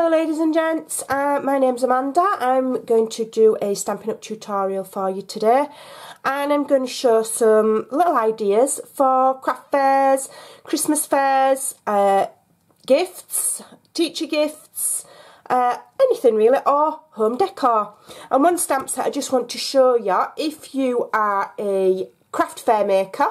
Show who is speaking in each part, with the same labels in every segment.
Speaker 1: Hello ladies and gents, my name's Amanda. I'm going to do a Stampin' Up tutorial for you today, and I'm going to show some little ideas for craft fairs, Christmas fairs, gifts, teacher gifts, anything really, or home decor. And one stamp set I just want to show you, if you are a craft fair maker,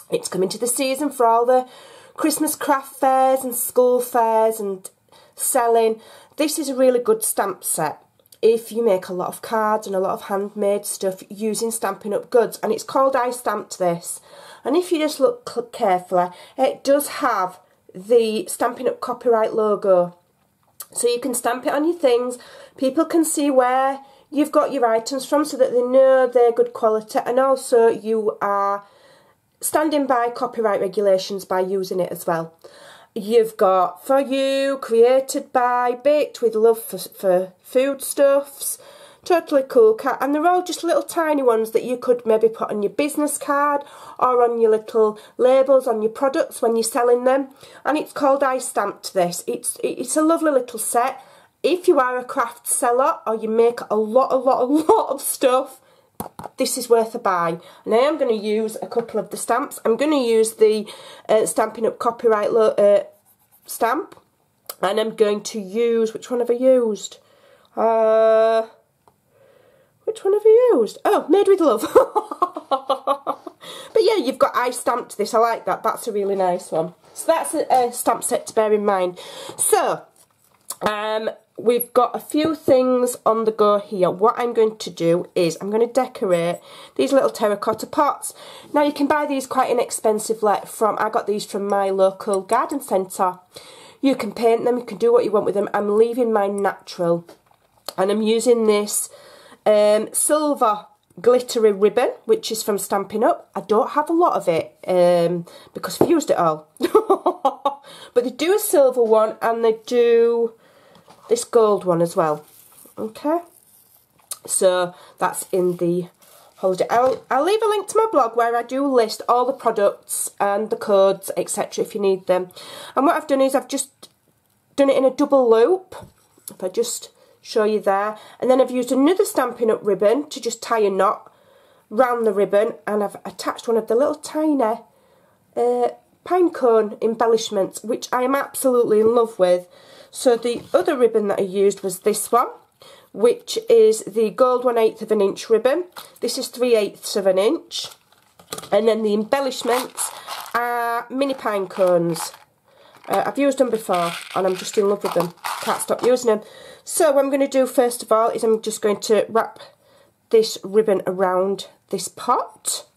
Speaker 1: it's coming to the season for all the Christmas craft fairs and school fairs and selling. This is a really good stamp set if you make a lot of cards and a lot of handmade stuff using Stampin' Up goods. And it's called I Stamped This, and if you just look carefully, it does have the Stampin' Up copyright logo, so you can stamp it on your things. People can see where you've got your items from so that they know they're good quality, and also you are standing by copyright regulations by using it as well. You've got For You, Created By, Baked With Love for foodstuffs, Totally Cool Cat, and they're all just little tiny ones that you could maybe put on your business card or on your little labels on your products when you're selling them. And it's called I Stamped This. It's a lovely little set. If you are a craft seller or you make a lot of stuff, this is worth a buy. And I am going to use a couple of the stamps. I'm going to use the Stampin' Up copyright stamp, and I'm going to use, which one have I used? Which one have I used? Oh, Made With Love. But yeah, you've got I Stamped This. I like that. That's a really nice one. So that's a stamp set to bear in mind. So we've got a few things on the go here. What I'm going to do is I'm going to decorate these little terracotta pots. Now you can buy these quite inexpensively I got these from my local garden centre. You can paint them, you can do what you want with them. I'm leaving mine natural, and I'm using this silver glittery ribbon, which is from Stampin' Up. I don't have a lot of it because I've used it all. But they do a silver one and they do this gold one as well. Okay, so that's in the holiday. I'll leave a link to my blog where I do list all the products and the codes, etc., if you need them. And what I've done is I've just done it in a double loop. If I just show you there, and then I've used another Stampin' Up ribbon to just tie a knot round the ribbon, and I've attached one of the little tiny pine cone embellishments, which I am absolutely in love with. So the other ribbon that I used was this one, which is the gold 1/8 of an inch ribbon. This is 3/8 of an inch. And then the embellishments are mini pine cones. I've used them before and I'm just in love with them. Can't stop using them. So what I'm going to do first of all is I'm just going to wrap this ribbon around this pot.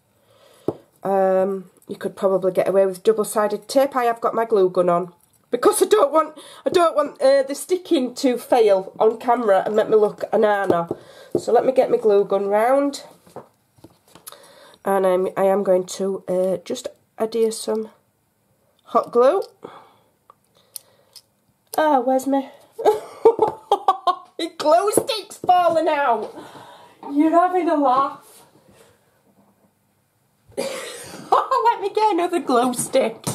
Speaker 1: You could probably get away with double-sided tape. I have got my glue gun on, because I don't want the sticking to fail on camera and make me look a nana. So let me get my glue gun round, and I am going to just adhere some hot glue. Oh, where's my glue stick's falling out? You're having a laugh. Let me get another glue stick.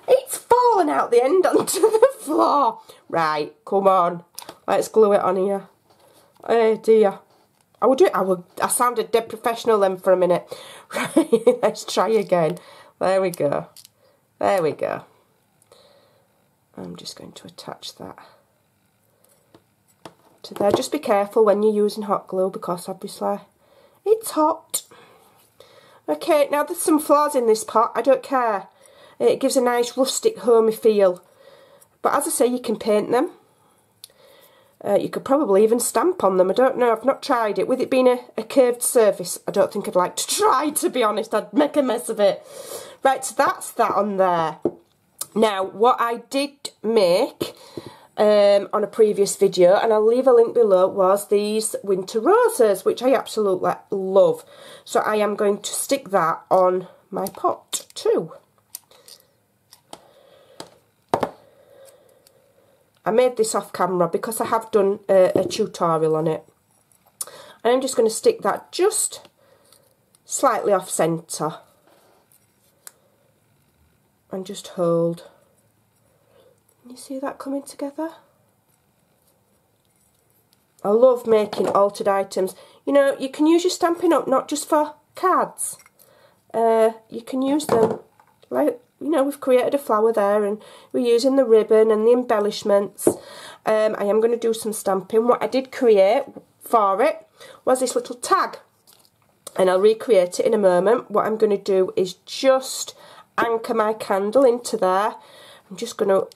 Speaker 1: It's fallen out the end onto the floor. Right, come on. Let's glue it on here. Oh dear. I sounded dead professional then for a minute. Right, let's try again. There we go. There we go. I'm just going to attach that to there. Just be careful when you're using hot glue, because obviously it's hot. Okay, now there's some flaws in this pot. I don't care. It gives a nice rustic, homey feel. But as I say, you can paint them. You could probably even stamp on them. I don't know. I've not tried it. With it being a curved surface, I don't think I'd like to try, to be honest. I'd make a mess of it. Right, so that's that on there. Now, what I did make on a previous video, and I'll leave a link below, was these winter roses, which I absolutely love. So I am going to stick that on my pot too. I made this off camera because I have done a tutorial on it. And I'm just going to stick that just slightly off centre. And just hold. Can you see that coming together? I love making altered items. You know, you can use your Stampin' Up! Not just for cards. You can use them, like, you know, we've created a flower there and we're using the ribbon and the embellishments. I am going to do some stamping. What I did create for it was this little tag, and I'll recreate it in a moment. What I'm going to do is just anchor my candle into there. I'm just going to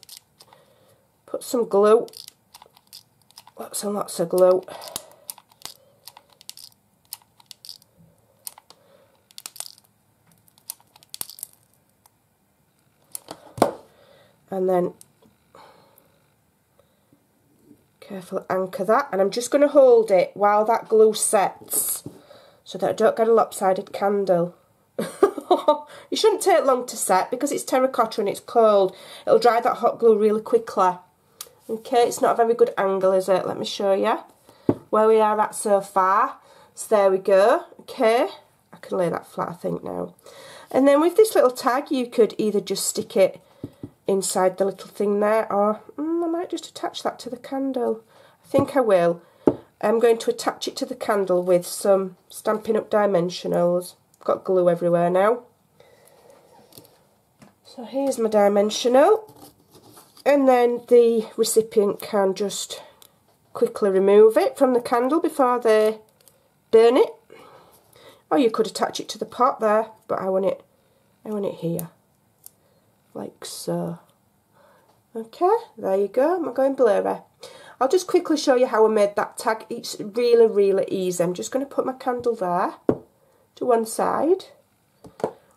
Speaker 1: put some glue, lots and lots of glue. And then carefully anchor that, and I'm just going to hold it while that glue sets so that I don't get a lopsided candle. It shouldn't take long to set because it's terracotta and it's cold. It'll dry that hot glue really quickly. Okay, it's not a very good angle, is it? Let me show you where we are at so far. So there we go. Okay, I can lay that flat, I think, now. And then with this little tag, you could either just stick it inside the little thing there, or I might just attach that to the candle. I think I will. I'm going to attach it to the candle with some Stampin' Up! Dimensionals. I've got glue everywhere now. So here's my dimensional, and then the recipient can just quickly remove it from the candle before they burn it. Or you could attach it to the pot there, but I want it here. Like so. Okay, there you go. Am I going blurry? I'll just quickly show you how I made that tag. It's really, really easy. I'm just going to put my candle there to one side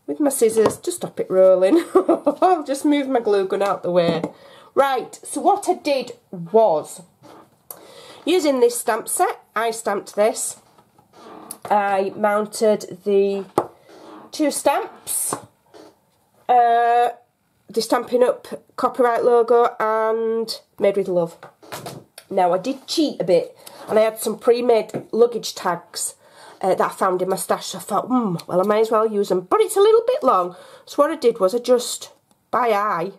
Speaker 1: with my scissors to stop it rolling. I'll just move my glue gun out the way. Right, so what I did was, using this stamp set, I stamped this. I mounted the 2 stamps. The Stampin' Up! Copyright logo and Made with Love. Now I did cheat a bit and I had some pre-made luggage tags that I found in my stash, so I thought, well, I may as well use them, but it's a little bit long. So what I did was I just, by eye,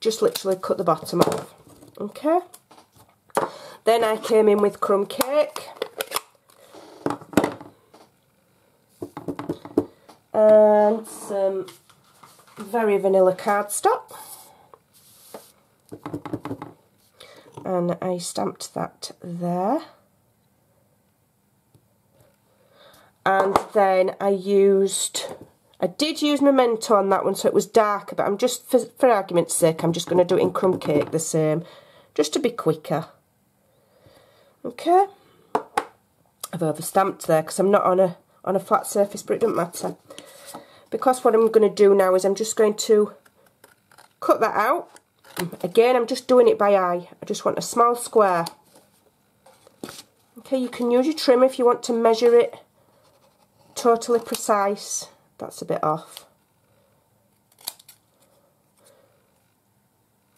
Speaker 1: just literally cut the bottom off. Okay. Then I came in with crumb cake and some very vanilla cardstock, and I stamped that there, and then I did use Memento on that one, so it was darker, but I'm just, for argument's sake, I'm just going to do it in crumb cake the same, just to be quicker. Okay, I've overstamped there because I'm not on a flat surface, but it doesn't matter. Because what I'm going to do now is I'm just going to cut that out. Again, I'm just doing it by eye. I just want a small square. Okay, you can use your trim if you want to measure it totally precise. That's a bit off.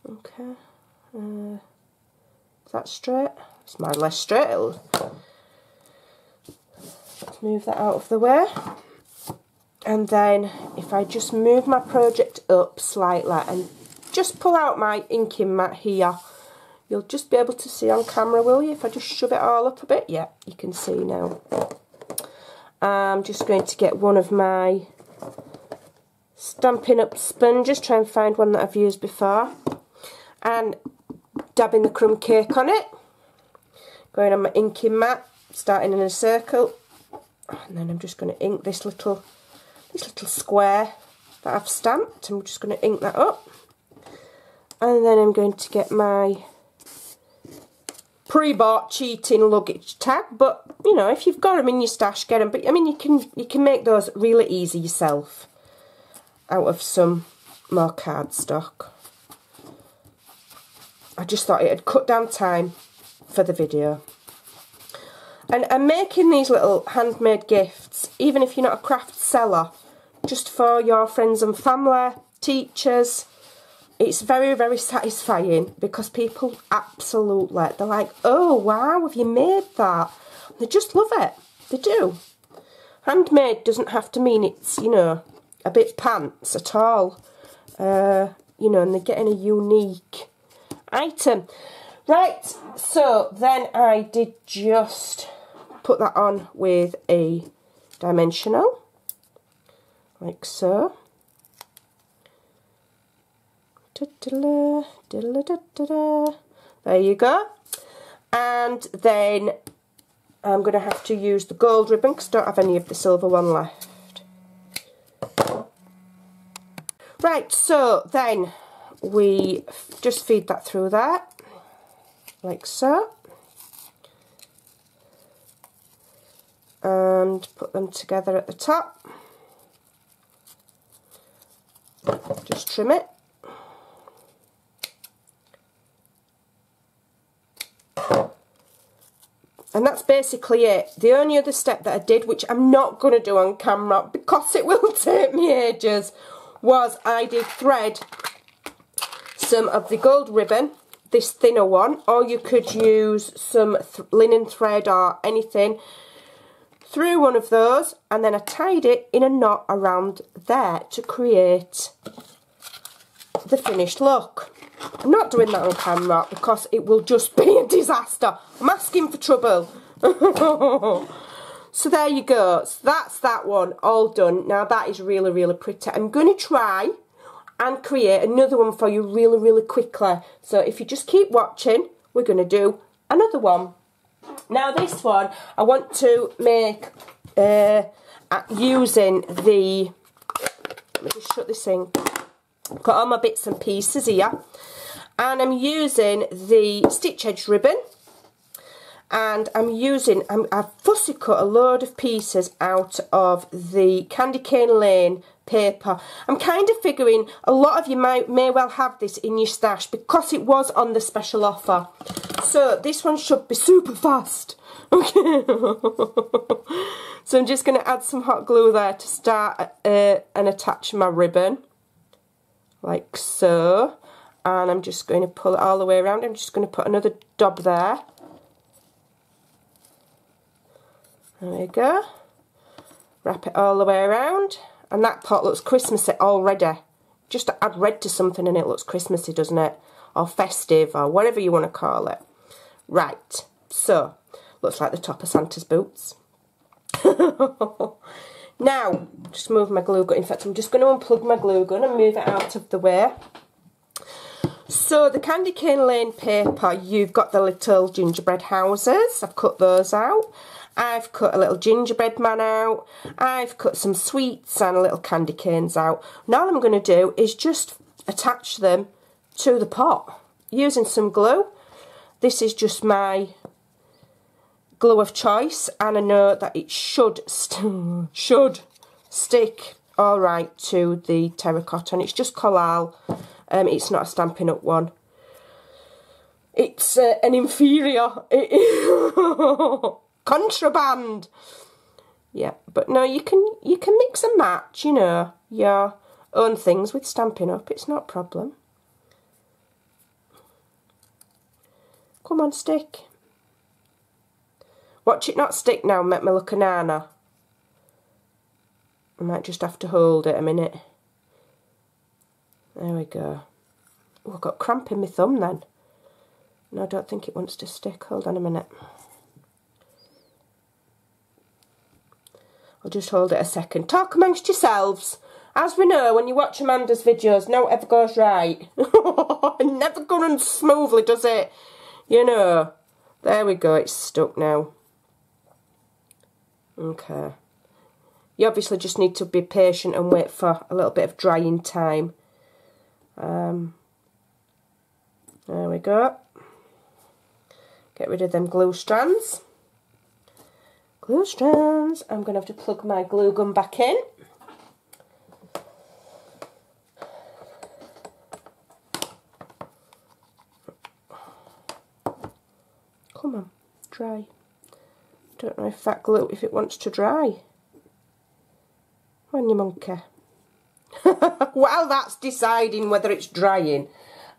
Speaker 1: Okay. Is that straight? It's mine less straight. Let's move that out of the way. And then if I just move my project up slightly and just pull out my inking mat here, you'll just be able to see on camera, will you? If I just shove it all up a bit, yeah, you can see now. I'm just going to get one of my Stampin' Up! Sponges, try and find one that I've used before, and dabbing the crumb cake on it, going on my inking mat, starting in a circle, and then I'm just going to ink this little square that I've stamped. I'm just going to ink that up, and then I'm going to get my pre-bought cheating luggage tag, but you know, if you've got them in your stash, get them. But I mean, you can make those really easy yourself out of some more cardstock. I just thought it had cut down time for the video. And I'm making these little handmade gifts, even if you're not a craft seller, just for your friends and family, teachers. It's very, very satisfying because people absolutely, they're like, oh wow, have you made that? And they just love it. They do. Handmade doesn't have to mean it's, you know, a bit pants at all. You know, and they're getting a unique item. Right, so then I did just put that on with a dimensional, like so. There you go. And then I'm going to have to use the gold ribbon because I don't have any of the silver one left. Right, so then we just feed that through there, like so. And put them together at the top. Just trim it. And that's basically it. The only other step that I did, which I'm not going to do on camera because it will take me ages, was I did thread some of the gold ribbon, this thinner one, or you could use some linen thread or anything, through one of those, and then I tied it in a knot around there to create the finished look. I'm not doing that on camera because it will just be a disaster. I'm asking for trouble. So there you go. So that's that one all done. Now that is really, really pretty. I'm going to try and create another one for you really, really quickly. So if you just keep watching, we're going to do another one. Now this one I want to make using the, let me just shut this in. I've got all my bits and pieces here, and I'm using the stitch edge ribbon, and I've fussy cut a load of pieces out of the Candy Cane Lane paper. I'm kind of figuring a lot of you may well have this in your stash because it was on the special offer. So this one should be super fast. Okay. So I'm just going to add some hot glue there to start and attach my ribbon. Like so. And I'm just going to pull it all the way around. I'm just going to put another dab there. There we go. Wrap it all the way around. And that pot looks Christmassy already. Just to add red to something and it looks Christmassy, doesn't it? Or festive, or whatever you want to call it. Right, so, looks like the top of Santa's boots. Now, just move my glue gun. In fact, I'm just going to unplug my glue gun and move it out of the way. So, the Candy Cane Lane paper, you've got the little gingerbread houses. I've cut those out. I've cut a little gingerbread man out. I've cut some sweets and little candy canes out. Now all I'm going to do is just attach them to the pot using some glue. This is just my glue of choice, and I know that it should stick all right to the terracotta, and it's just collal. It's not a Stampin' Up one. It's an inferior. Contraband. Yeah, but no, you can mix and match, you know, your own things with Stampin' Up. It's not a problem. Come on, stick. Watch it not stick now and make me look a nana. I might just have to hold it a minute. There we go. Oh, I've got cramp in my thumb then. No, I don't think it wants to stick. Hold on a minute. I'll just hold it a second. Talk amongst yourselves. As we know, when you watch Amanda's videos, no ever goes right. It never goes smoothly, does it? You know. There we go, it's stuck now. Okay. You obviously just need to be patient and wait for a little bit of drying time. There we go. Get rid of them glue strands. Glue strands. I'm going to have to plug my glue gun back in. Come on, dry. Don't know if that glue, if it wants to dry. Come on, you monkey. While that's deciding whether it's drying,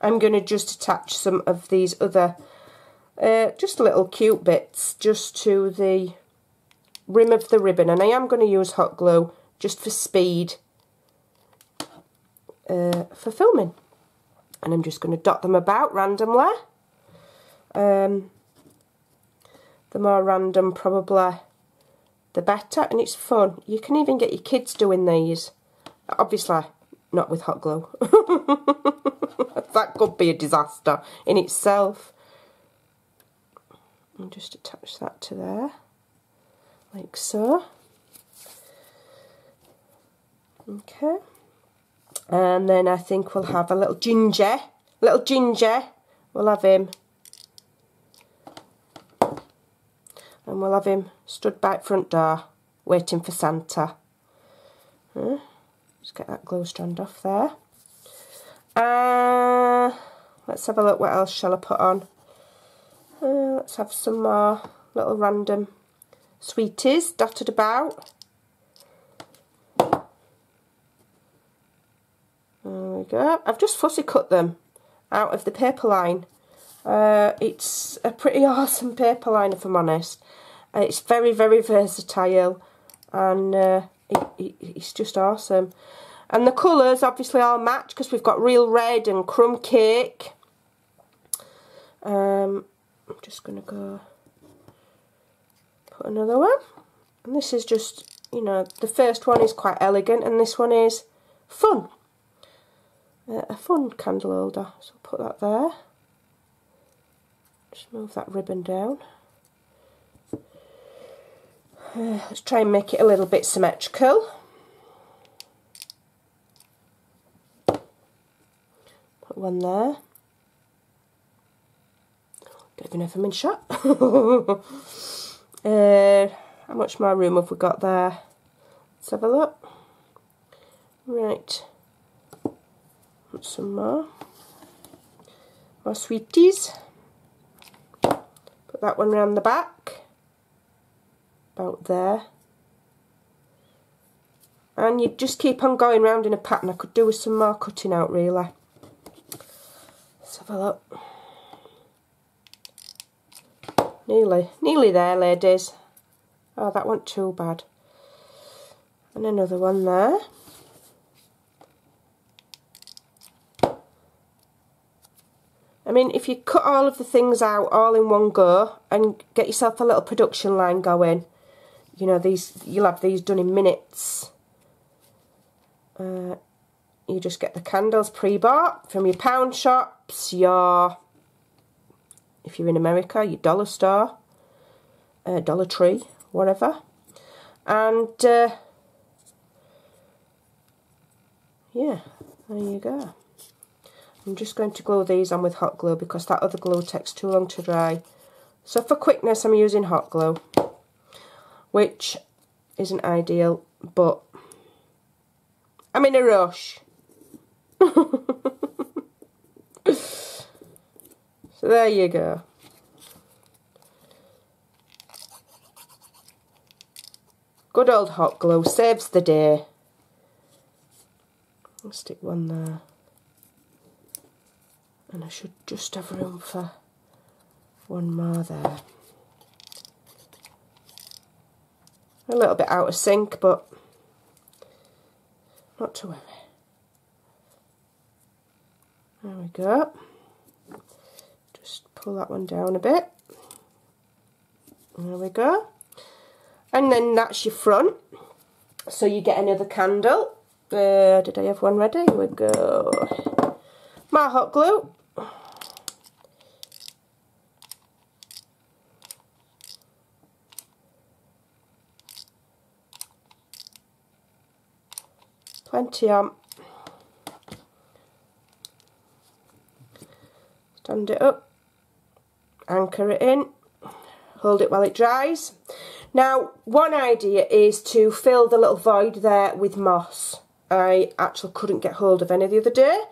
Speaker 1: I'm going to just attach some of these other, just little cute bits, just to the rim of the ribbon, and I am going to use hot glue just for speed for filming, and I'm just going to dot them about randomly The more random probably the better, and it's fun. You can even get your kids doing these. Obviously not with hot glue. That could be a disaster in itself. And just attach that to there, like so. Okay. And then I think we'll have a little ginger. We'll have him. And we'll have him stood by the front door, waiting for Santa. Just get that glue strand off there. Let's have a look, what else shall I put on? Let's have some more little random sweeties dotted about. There we go. I've just fussy cut them out of the paper line. It's a pretty awesome paper line, if I'm honest. It's very, very versatile, and it's just awesome. And the colours obviously all match because we've got real red and crumb cake. I'm just going to go put another one. And this is just, you know, the first one is quite elegant and this one is fun. A fun candle holder. So I'll put that there. Just move that ribbon down. Let's try and make it a little bit symmetrical. Put one there. Don't even know if I'm in shot. How much more room have we got there? Let's have a look. Right. Put some more. More sweeties. Put that one round the back. About there. And you just keep on going round in a pattern. I could do with some more cutting out, really. Let's have a look. Nearly there, ladies. Oh, that wasn't too bad. And another one there. I mean, if you cut all of the things out all in one go and get yourself a little production line going, you know, you'll have these done in minutes. You just get the candles pre-bought from your pound shops, if you're in America, your dollar store, Dollar Tree, whatever. And yeah, there you go. I'm just going to glue these on with hot glue because that other glue takes too long to dry. So for quickness I'm using hot glue, which isn't ideal, but I'm in a rush. So there you go. Good old hot glue saves the day. I'll stick one there. And I should just have room for one more there. A little bit out of sync, but not to worry. There we go. Just pull that one down a bit. There we go. And then that's your front. So you get another candle. Did I have one ready? Here we go. More hot glue. Plenty on. Stand it up, anchor it in, hold it while it dries. Now, one idea is to fill the little void there with moss. I actually couldn't get hold of any the other day.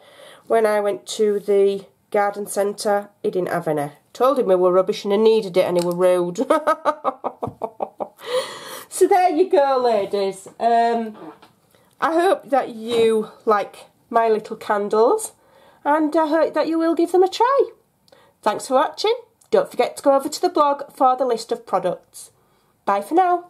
Speaker 1: When I went to the garden centre, he didn't have any. Told him we were rubbish and I needed it and he were rude. So there you go, ladies. I hope that you like my little candles and I hope that you will give them a try. Thanks for watching. Don't forget to go over to the blog for the list of products. Bye for now.